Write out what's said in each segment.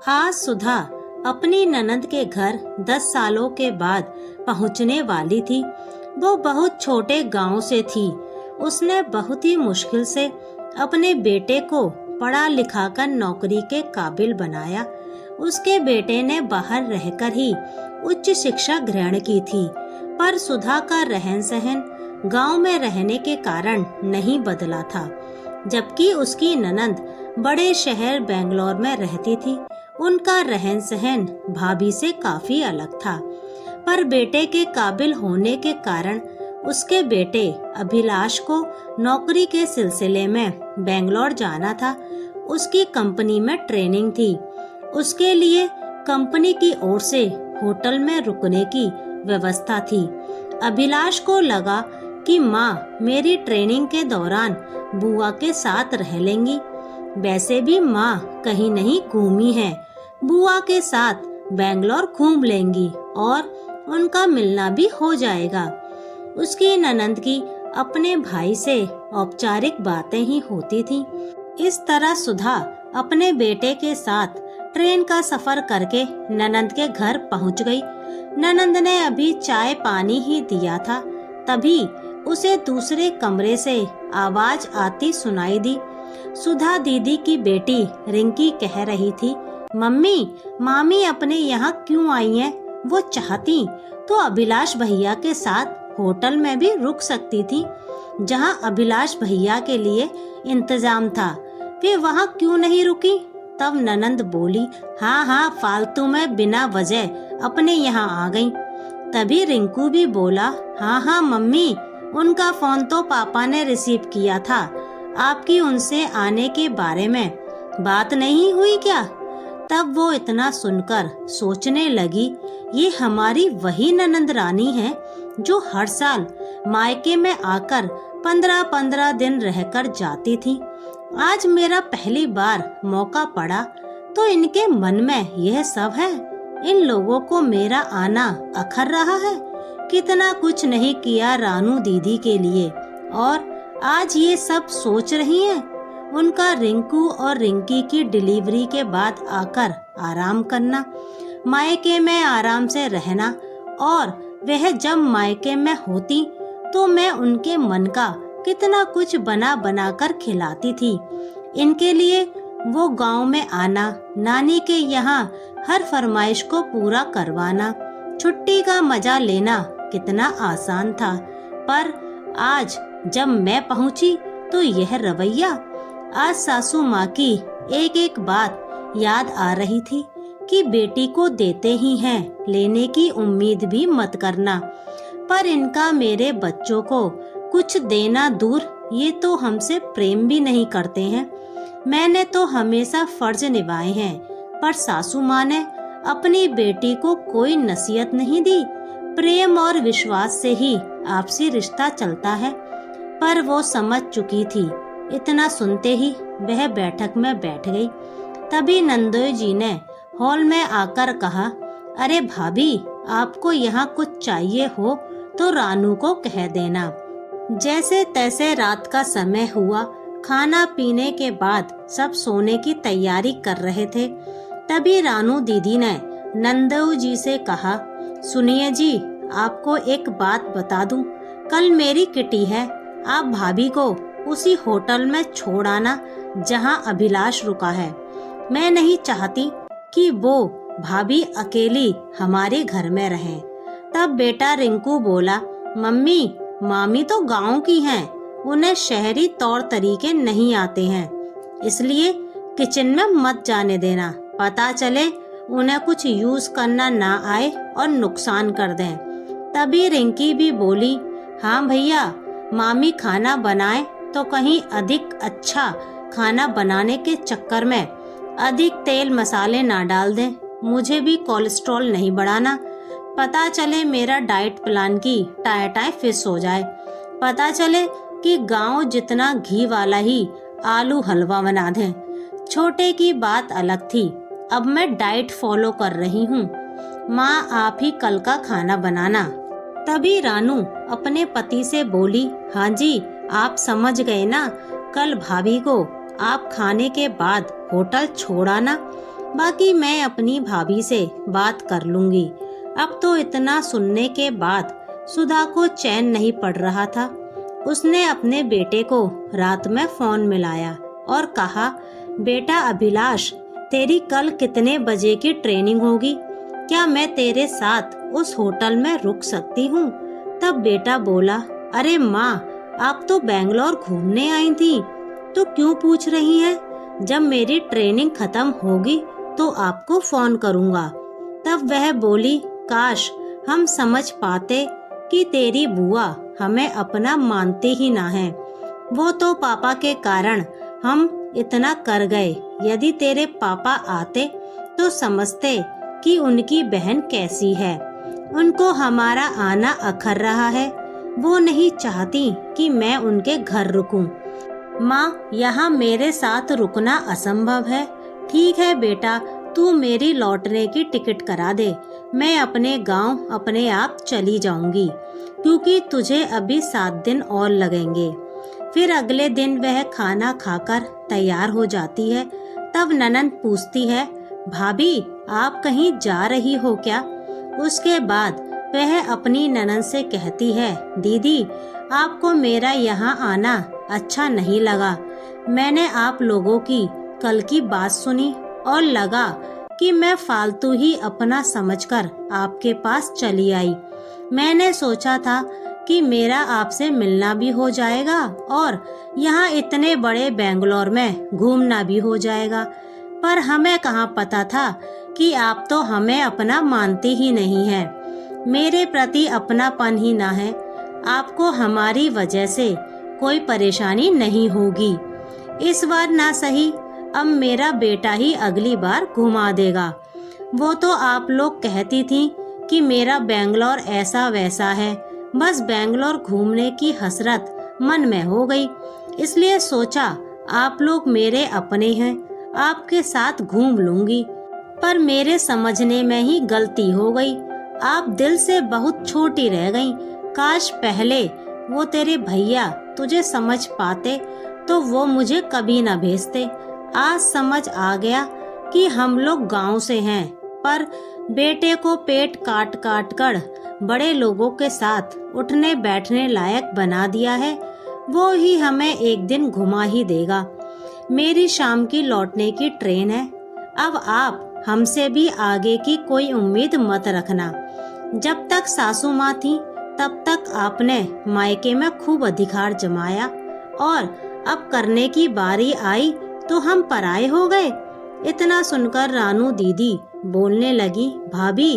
आज सुधा अपनी ननद के घर 10 सालों के बाद पहुंचने वाली थी। वो बहुत छोटे गांव से थी। उसने बहुत ही मुश्किल से अपने बेटे को पढ़ा लिखा कर नौकरी के काबिल बनाया। उसके बेटे ने बाहर रहकर ही उच्च शिक्षा ग्रहण की थी, पर सुधा का रहन सहन गांव में रहने के कारण नहीं बदला था। जबकि उसकी ननद बड़े शहर बेंगलोर में रहती थी। उनका रहन सहन भाभी से काफी अलग था, पर बेटे के काबिल होने के कारण उसके बेटे अभिलाष को नौकरी के सिलसिले में बेंगलोर जाना था। उसकी कंपनी में ट्रेनिंग थी। उसके लिए कंपनी की ओर से होटल में रुकने की व्यवस्था थी। अभिलाष को लगा कि माँ मेरी ट्रेनिंग के दौरान बुआ के साथ रह लेंगी। वैसे भी माँ कहीं नहीं घूमी है, बुआ के साथ बेंगलोर घूम लेंगी और उनका मिलना भी हो जाएगा। उसकी ननद की अपने भाई से औपचारिक बातें ही होती थी। इस तरह सुधा अपने बेटे के साथ ट्रेन का सफर करके ननद के घर पहुंच गई। ननद ने अभी चाय पानी ही दिया था, तभी उसे दूसरे कमरे से आवाज आती सुनाई दी। सुधा दीदी की बेटी रिंकी कह रही थी, मम्मी मामी अपने यहाँ क्यों आई हैं? वो चाहती तो अभिलाष भैया के साथ होटल में भी रुक सकती थी, जहाँ अभिलाष भैया के लिए इंतजाम था। वे वहाँ क्यों नहीं रुकी? तब ननद बोली, हाँ फालतू में बिना वजह अपने यहाँ आ गई। तभी रिंकू भी बोला, हाँ मम्मी उनका फोन तो पापा ने रिसीव किया था। आपकी उनसे आने के बारे में बात नहीं हुई क्या? तब वो इतना सुनकर सोचने लगी, ये हमारी वही ननद रानी है जो हर साल मायके में आकर 15-15 दिन रहकर जाती थी। आज मेरा पहली बार मौका पड़ा तो इनके मन में यह सब है। इन लोगों को मेरा आना अखर रहा है। कितना कुछ नहीं किया रानू दीदी के लिए, और आज ये सब सोच रही हैं। उनका रिंकू और रिंकी की डिलीवरी के बाद आकर आराम करना, मायके में आराम से रहना, और वह जब मायके में होती तो मैं उनके मन का कितना कुछ बना बना कर खिलाती थी। इनके लिए वो गांव में आना, नानी के यहाँ हर फरमाइश को पूरा करवाना, छुट्टी का मजा लेना कितना आसान था। पर आज जब मैं पहुंची तो यह रवैया। आज सासू माँ की एक एक बात याद आ रही थी कि बेटी को देते ही हैं, लेने की उम्मीद भी मत करना। पर इनका मेरे बच्चों को कुछ देना दूर, ये तो हमसे प्रेम भी नहीं करते हैं। मैंने तो हमेशा फर्ज निभाए हैं, पर सासू माँ ने अपनी बेटी को कोई नसीहत नहीं दी। प्रेम और विश्वास से ही आपसी रिश्ता चलता है। पर वो समझ चुकी थी। इतना सुनते ही वह बैठक में बैठ गई। तभी नंदोई जी ने हॉल में आकर कहा, अरे भाभी आपको यहाँ कुछ चाहिए हो तो रानू को कह देना। जैसे तैसे रात का समय हुआ। खाना पीने के बाद सब सोने की तैयारी कर रहे थे। तभी रानू दीदी ने नंदू जी से कहा, सुनिए जी, आपको एक बात बता दूं। कल मेरी किटी है। आप भाभी को उसी होटल में छोड़ आना जहां अभिलाष रुका है। मैं नहीं चाहती कि वो भाभी अकेली हमारे घर में रहें। तब बेटा रिंकू बोला, मम्मी मामी तो गांव की हैं, उन्हें शहरी तौर तरीके नहीं आते हैं, इसलिए किचन में मत जाने देना। पता चले उन्हें कुछ यूज करना ना आए और नुकसान कर दें। तभी रिंकी भी बोली, हाँ भैया, मामी खाना बनाए तो कहीं अधिक अच्छा खाना बनाने के चक्कर में अधिक तेल मसाले ना डाल दें। मुझे भी कोलेस्ट्रॉल नहीं बढ़ाना। पता चले मेरा डाइट प्लान की टाय फिस हो जाए। पता चले कि गांव जितना घी वाला ही आलू हलवा बना दें। छोटे की बात अलग थी, अब मैं डाइट फॉलो कर रही हूँ। माँ आप ही कल का खाना बनाना। तभी रानू अपने पति से बोली, हाँ जी आप समझ गए ना, कल भाभी को आप खाने के बाद होटल छोड़ आना। बाकी मैं अपनी भाभी से बात कर लूंगी। अब तो इतना सुनने के बाद सुधा को चैन नहीं पड़ रहा था। उसने अपने बेटे को रात में फोन मिलाया और कहा, बेटा अभिलाष, तेरी कल कितने बजे की ट्रेनिंग होगी? क्या मैं तेरे साथ उस होटल में रुक सकती हूँ? तब बेटा बोला, अरे माँ, आप तो बेंगलोर घूमने आई थी, तो क्यों पूछ रही हैं? जब मेरी ट्रेनिंग खत्म होगी तो आपको फोन करूँगा। तब वह बोली, काश हम समझ पाते कि तेरी बुआ हमें अपना मानती ही ना है। वो तो पापा के कारण हम इतना कर गए। यदि तेरे पापा आते तो समझते कि उनकी बहन कैसी है। उनको हमारा आना अखर रहा है। वो नहीं चाहती कि मैं उनके घर रुकूं। माँ, यहाँ मेरे साथ रुकना असंभव है। ठीक है बेटा, तू मेरी लौटने की टिकट करा दे। मैं अपने गांव अपने आप चली जाऊंगी, क्योंकि तुझे अभी 7 दिन और लगेंगे। फिर अगले दिन वह खाना खाकर तैयार हो जाती है। तब ननंद पूछती है, भाभी, आप कहीं जा रही हो क्या? उसके बाद वह अपनी ननंद से कहती है, दीदी, आपको मेरा यहाँ आना अच्छा नहीं लगा। मैंने आप लोगों की कल की बात सुनी और लगा कि मैं फालतू ही अपना समझकर आपके पास चली आई। मैंने सोचा था कि मेरा आपसे मिलना भी हो जाएगा और यहाँ इतने बड़े बेंगलोर में घूमना भी हो जाएगा। पर हमें कहाँ पता था कि आप तो हमें अपना मानती ही नहीं है। मेरे प्रति अपनापन ही ना है। आपको हमारी वजह से कोई परेशानी नहीं होगी। इस बार ना सही, अब मेरा बेटा ही अगली बार घुमा देगा। वो तो आप लोग कहती थी कि मेरा बेंगलोर ऐसा वैसा है। बस बेंगलोर घूमने की हसरत मन में हो गई, इसलिए सोचा आप लोग मेरे अपने हैं, आपके साथ घूम लूंगी। पर मेरे समझने में ही गलती हो गई। आप दिल से बहुत छोटी रह गईं। काश पहले वो तेरे भैया तुझे समझ पाते तो वो मुझे कभी न भेजते। आज समझ आ गया कि हम लोग गांव से हैं, पर बेटे को पेट काट काट कर बड़े लोगों के साथ उठने बैठने लायक बना दिया है। वो ही हमें एक दिन घुमा ही देगा। मेरी शाम की लौटने की ट्रेन है। अब आप हमसे भी आगे की कोई उम्मीद मत रखना। जब तक सासू माँ थी तब तक आपने मायके में खूब अधिकार जमाया, और अब करने की बारी आई तो हम पराये हो गए। इतना सुनकर रानू दीदी बोलने लगी, भाभी,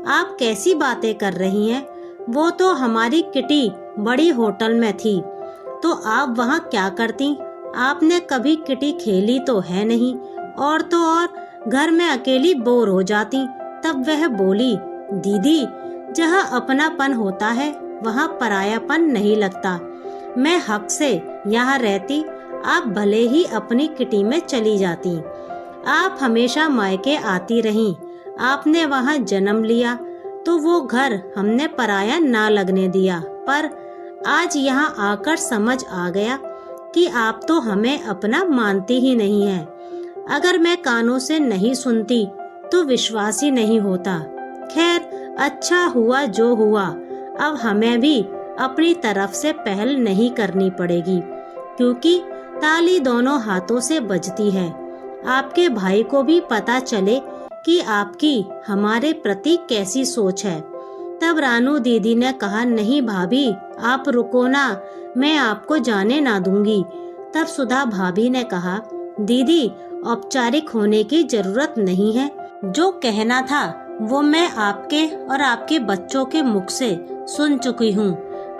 आप कैसी बातें कर रही हैं? वो तो हमारी किटी बड़ी होटल में थी, तो आप वहाँ क्या करती? आपने कभी किटी खेली तो है नहीं, और तो और घर में अकेली बोर हो जाती। तब वह बोली, दीदी, जहाँ अपनापन होता है वहाँ परायापन नहीं लगता। मैं हक से यहाँ रहती, आप भले ही अपनी किटी में चली जाती। आप हमेशा मायके आती रहीं। आपने वहाँ जन्म लिया तो वो घर हमने पराया ना लगने दिया। पर आज यहाँ आकर समझ आ गया कि आप तो हमें अपना मानती ही नहीं है। अगर मैं कानों से नहीं सुनती तो विश्वास ही नहीं होता। खैर, अच्छा हुआ जो हुआ। अब हमें भी अपनी तरफ से पहल नहीं करनी पड़ेगी, क्योंकि ताली दोनों हाथों से बजती है। आपके भाई को भी पता चले कि आपकी हमारे प्रति कैसी सोच है। तब रानू दीदी ने कहा, नहीं भाभी, आप रुको ना, मैं आपको जाने ना दूंगी। तब सुधा भाभी ने कहा, दीदी, औपचारिक होने की जरूरत नहीं है। जो कहना था वो मैं आपके और आपके बच्चों के मुख से सुन चुकी हूँ।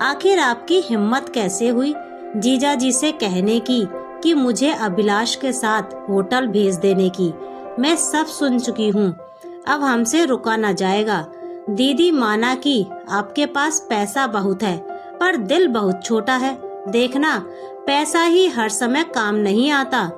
आखिर आपकी हिम्मत कैसे हुई जीजा जी से कहने की कि मुझे अभिलाष के साथ होटल भेज देने की? मैं सब सुन चुकी हूँ। अब हमसे रुका न जाएगा। दीदी माना कि आपके पास पैसा बहुत है, पर दिल बहुत छोटा है। देखना, पैसा ही हर समय काम नहीं आता।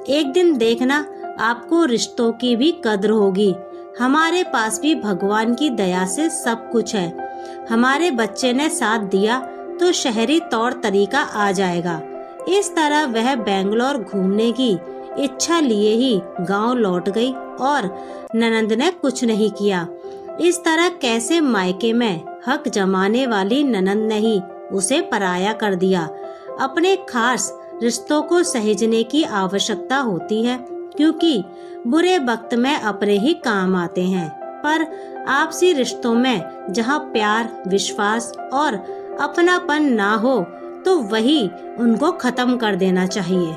एक दिन देखना, आपको रिश्तों की भी कद्र होगी। हमारे पास भी भगवान की दया से सब कुछ है। हमारे बच्चे ने साथ दिया तो शहरी तौर तरीका आ जाएगा। इस तरह वह बेंगलोर घूमने की इच्छा लिए ही गांव लौट गई और ननंद ने कुछ नहीं किया। इस तरह कैसे मायके में हक जमाने वाली ननंद ने ही उसे पराया कर दिया। अपने खास रिश्तों को सहेजने की आवश्यकता होती है, क्योंकि बुरे वक्त में अपने ही काम आते हैं। पर आपसी रिश्तों में जहाँ प्यार, विश्वास और अपनापन ना हो तो वही उनको खत्म कर देना चाहिए।